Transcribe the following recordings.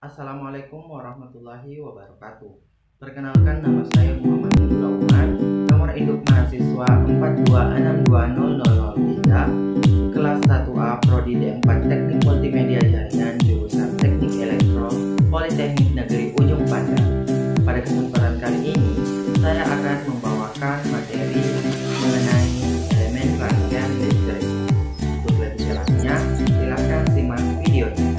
Assalamualaikum warahmatullahi wabarakatuh. Perkenalkan, nama saya Muhammad Nurul Umar. Nomor induk mahasiswa 426200003, kelas 1A Prodi D4 Teknik Multimedia Jaringan, jurusan Teknik Elektro, Politeknik Negeri Ujung Pandang. Pada kesempatan kali ini, saya akan membawakan materi mengenai elemen rangkaian listrik. Untuk lebih jelasnya, silakan simak videonya.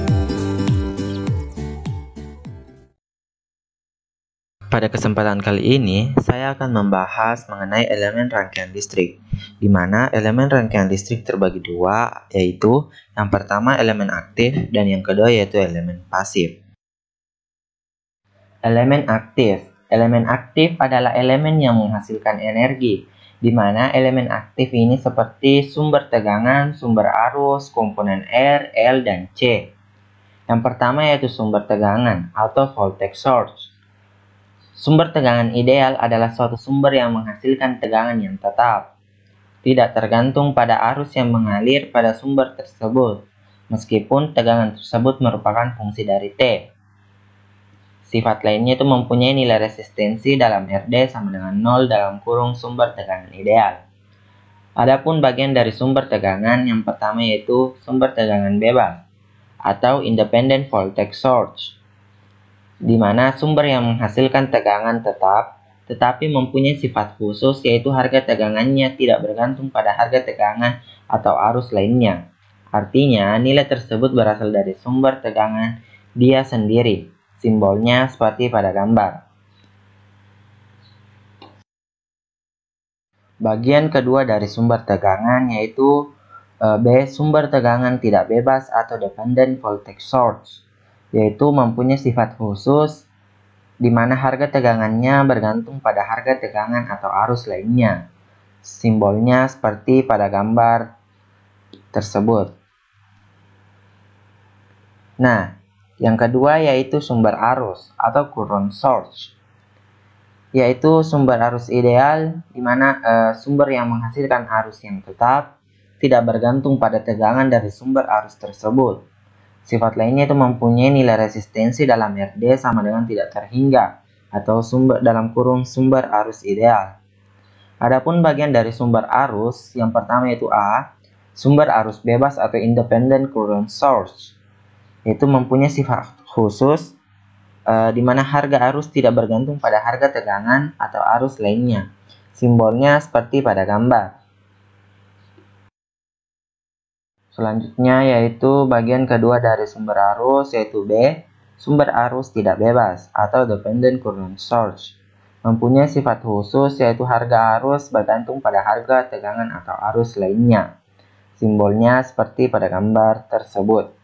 Pada kesempatan kali ini, saya akan membahas mengenai elemen rangkaian listrik, di mana elemen rangkaian listrik terbagi dua, yaitu yang pertama elemen aktif dan yang kedua yaitu elemen pasif. Elemen aktif. Elemen aktif adalah elemen yang menghasilkan energi, di mana elemen aktif ini seperti sumber tegangan, sumber arus, komponen R, L, dan C. Yang pertama yaitu sumber tegangan atau voltage source. Sumber tegangan ideal adalah suatu sumber yang menghasilkan tegangan yang tetap, tidak tergantung pada arus yang mengalir pada sumber tersebut, meskipun tegangan tersebut merupakan fungsi dari T. Sifat lainnya itu mempunyai nilai resistensi dalam RD sama dengan 0 dalam kurung sumber tegangan ideal. Adapun bagian dari sumber tegangan yang pertama yaitu sumber tegangan bebas atau independent voltage source, di mana sumber yang menghasilkan tegangan tetap tetapi mempunyai sifat khusus, yaitu harga tegangannya tidak bergantung pada harga tegangan atau arus lainnya. Artinya, nilai tersebut berasal dari sumber tegangan dia sendiri. Simbolnya seperti pada gambar. Bagian kedua dari sumber tegangan yaitu B. Sumber tegangan tidak bebas atau dependent voltage source, yaitu mempunyai sifat khusus di mana harga tegangannya bergantung pada harga tegangan atau arus lainnya. Simbolnya seperti pada gambar tersebut. Nah, yang kedua yaitu sumber arus atau current source, yaitu sumber arus ideal di mana sumber yang menghasilkan arus yang tetap, tidak bergantung pada tegangan dari sumber arus tersebut. Sifat lainnya itu mempunyai nilai resistensi dalam RD sama dengan tidak terhingga atau sumber dalam kurung sumber arus ideal. Adapun bagian dari sumber arus yang pertama yaitu A, sumber arus bebas atau independent current source, yaitu mempunyai sifat khusus di mana harga arus tidak bergantung pada harga tegangan atau arus lainnya. Simbolnya seperti pada gambar. Selanjutnya yaitu bagian kedua dari sumber arus yaitu B, sumber arus tidak bebas atau dependent current source. Mempunyai sifat khusus yaitu harga arus bergantung pada harga tegangan atau arus lainnya. Simbolnya seperti pada gambar tersebut.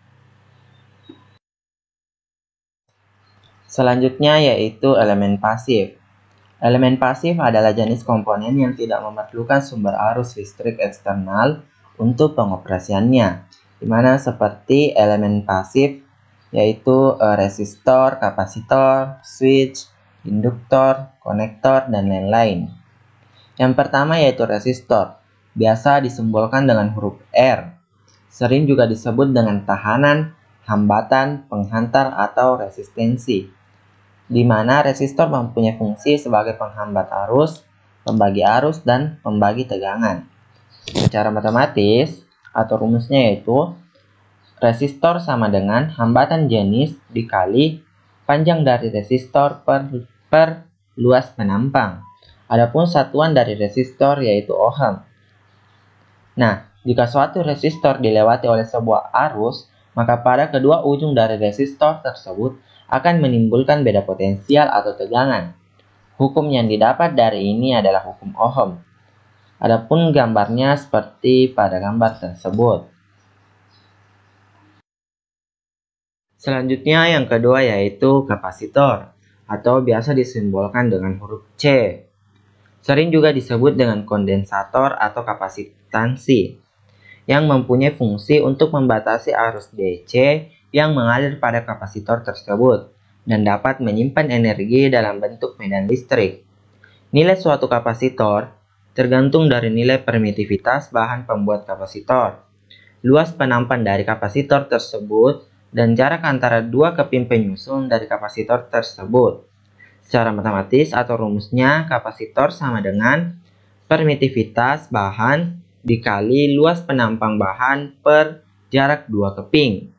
Selanjutnya yaitu elemen pasif. Elemen pasif adalah jenis komponen yang tidak memerlukan sumber arus listrik eksternal untuk pengoperasiannya, di mana seperti elemen pasif yaitu resistor, kapasitor, switch, induktor, konektor, dan lain-lain. Yang pertama yaitu resistor, biasa disimbolkan dengan huruf R, sering juga disebut dengan tahanan, hambatan, penghantar, atau resistensi, di mana resistor mempunyai fungsi sebagai penghambat arus, pembagi arus, dan pembagi tegangan. Secara matematis atau rumusnya yaitu resistor sama dengan hambatan jenis dikali panjang dari resistor per luas penampang. Adapun satuan dari resistor yaitu ohm. Nah, jika suatu resistor dilewati oleh sebuah arus, maka pada kedua ujung dari resistor tersebut akan menimbulkan beda potensial atau tegangan. Hukum yang didapat dari ini adalah hukum Ohm. Adapun gambarnya seperti pada gambar tersebut. Selanjutnya yang kedua yaitu kapasitor atau biasa disimbolkan dengan huruf C. Sering juga disebut dengan kondensator atau kapasitansi, yang mempunyai fungsi untuk membatasi arus DC yang mengalir pada kapasitor tersebut dan dapat menyimpan energi dalam bentuk medan listrik. Nilai suatu kapasitor tergantung dari nilai permitivitas bahan pembuat kapasitor, luas penampan dari kapasitor tersebut, dan jarak antara dua keping penyusun dari kapasitor tersebut. Secara matematis atau rumusnya, kapasitor sama dengan permitivitas bahan dikali luas penampang bahan per jarak dua keping.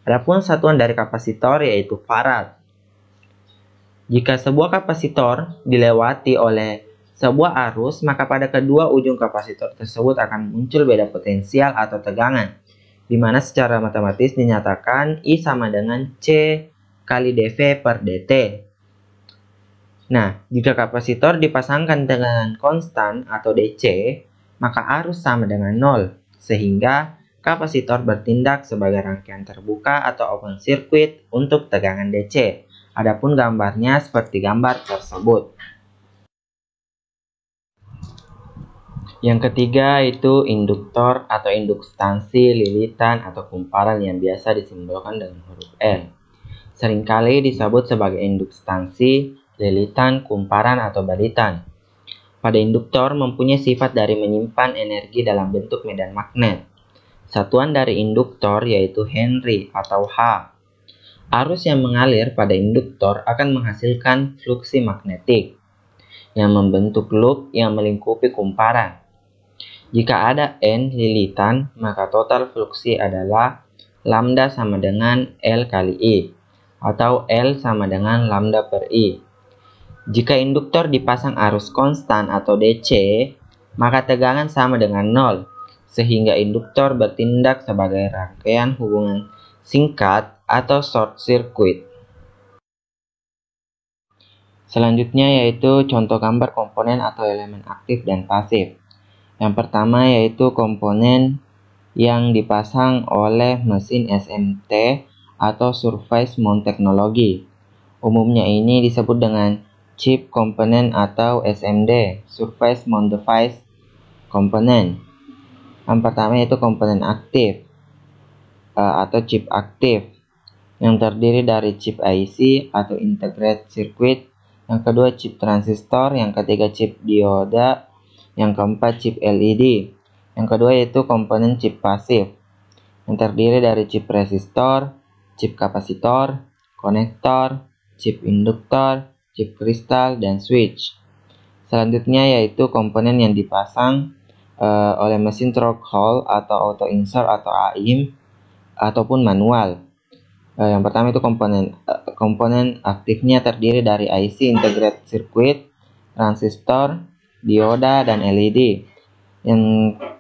Adapun satuan dari kapasitor yaitu farad. Jika sebuah kapasitor dilewati oleh sebuah arus, maka pada kedua ujung kapasitor tersebut akan muncul beda potensial atau tegangan, di mana secara matematis dinyatakan I sama dengan C kali dV per dt. Nah, jika kapasitor dipasangkan dengan konstan atau DC, maka arus sama dengan 0, sehingga kapasitor bertindak sebagai rangkaian terbuka atau open circuit untuk tegangan DC. Adapun gambarnya seperti gambar tersebut. Yang ketiga itu induktor atau induktansi lilitan atau kumparan yang biasa disimbolkan dengan huruf L. Seringkali disebut sebagai induktansi, lilitan, kumparan, atau balitan. Pada induktor mempunyai sifat dari menyimpan energi dalam bentuk medan magnet. Satuan dari induktor yaitu Henry atau H. Arus yang mengalir pada induktor akan menghasilkan fluksi magnetik yang membentuk loop yang melingkupi kumparan. Jika ada N lilitan, maka total fluksi adalah lambda sama dengan L kali I, atau L sama dengan lambda per I. Jika induktor dipasang arus konstan atau DC, maka tegangan sama dengan 0, sehingga induktor bertindak sebagai rangkaian hubungan singkat atau short circuit. Selanjutnya yaitu contoh gambar komponen atau elemen aktif dan pasif. Yang pertama yaitu komponen yang dipasang oleh mesin SMT atau Surface Mount Technology. Umumnya ini disebut dengan chip component atau SMD, Surface Mount Device Component. Yang pertama yaitu komponen aktif atau chip aktif yang terdiri dari chip IC atau Integrated Circuit. Yang kedua chip transistor, yang ketiga chip dioda, yang keempat chip LED. Yang kedua yaitu komponen chip pasif yang terdiri dari chip resistor, chip kapasitor, konektor, chip induktor, chip kristal, dan switch. Selanjutnya yaitu komponen yang dipasang oleh mesin through hole atau auto insert atau AIM ataupun manual. Yang pertama itu komponen aktifnya terdiri dari IC Integrated Circuit, transistor, dioda, dan LED. Yang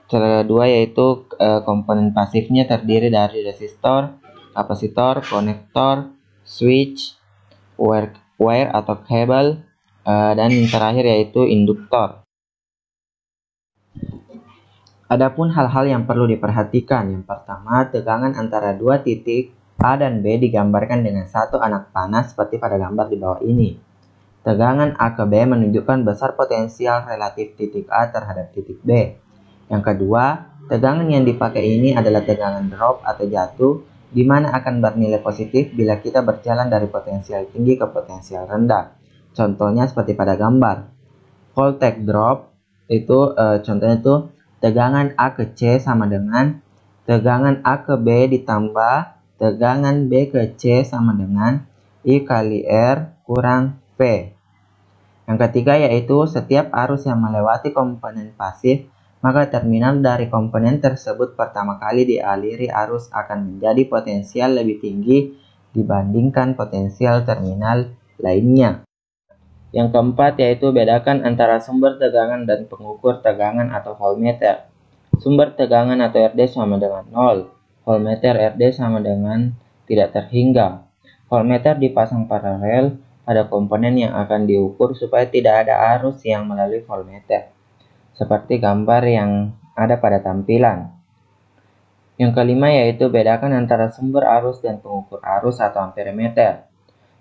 kedua yaitu komponen pasifnya terdiri dari resistor, kapasitor, konektor, switch, wire atau kabel, dan yang terakhir yaitu induktor. Adapun hal-hal yang perlu diperhatikan, yang pertama tegangan antara dua titik A dan B digambarkan dengan satu anak panah seperti pada gambar di bawah ini. Tegangan A ke B menunjukkan besar potensial relatif titik A terhadap titik B. Yang kedua, tegangan yang dipakai ini adalah tegangan drop atau jatuh, di mana akan bernilai positif bila kita berjalan dari potensial tinggi ke potensial rendah. Contohnya seperti pada gambar. Voltage drop itu contohnya itu tegangan A ke C sama dengan tegangan A ke B ditambah tegangan B ke C sama dengan I kali R kurang V. Yang ketiga yaitu setiap arus yang melewati komponen pasif, maka terminal dari komponen tersebut pertama kali dialiri arus akan menjadi potensial lebih tinggi dibandingkan potensial terminal lainnya. Yang keempat yaitu bedakan antara sumber tegangan dan pengukur tegangan atau voltmeter. Sumber tegangan atau RD sama dengan 0. Voltmeter RD sama dengan tidak terhingga. Voltmeter dipasang paralel pada komponen yang akan diukur supaya tidak ada arus yang melalui voltmeter, seperti gambar yang ada pada tampilan. Yang kelima yaitu bedakan antara sumber arus dan pengukur arus atau amperemeter.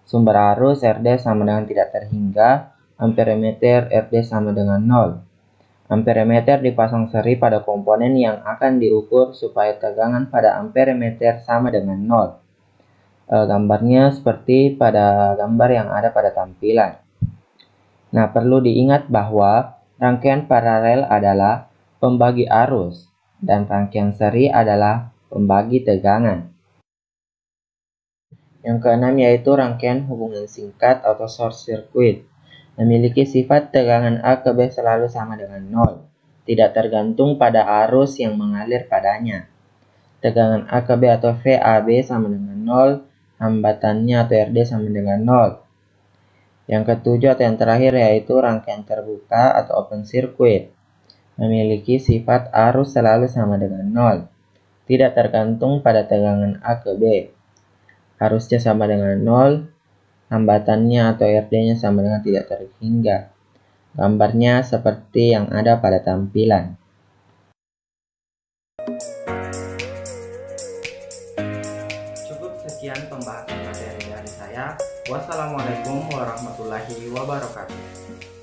Sumber arus RD sama dengan tidak terhingga, amperemeter RD sama dengan 0. Amperemeter dipasang seri pada komponen yang akan diukur supaya tegangan pada amperemeter sama dengan 0. Gambarnya seperti pada gambar yang ada pada tampilan. Nah, perlu diingat bahwa rangkaian paralel adalah pembagi arus dan rangkaian seri adalah pembagi tegangan. Yang keenam yaitu rangkaian hubungan singkat atau short circuit. Memiliki sifat tegangan A ke B selalu sama dengan 0, tidak tergantung pada arus yang mengalir padanya. Tegangan A ke B atau VAB sama dengan 0, hambatannya atau RD sama dengan 0. Yang ketujuh atau yang terakhir yaitu rangkaian terbuka atau open circuit. Memiliki sifat arus selalu sama dengan 0, tidak tergantung pada tegangan A ke B. Arusnya sama dengan 0, hambatannya atau RD-nya sama dengan tidak terhingga. Gambarnya seperti yang ada pada tampilan. Cukup sekian pembahasan materi dari saya. Wassalamualaikum warahmatullahi wabarakatuh.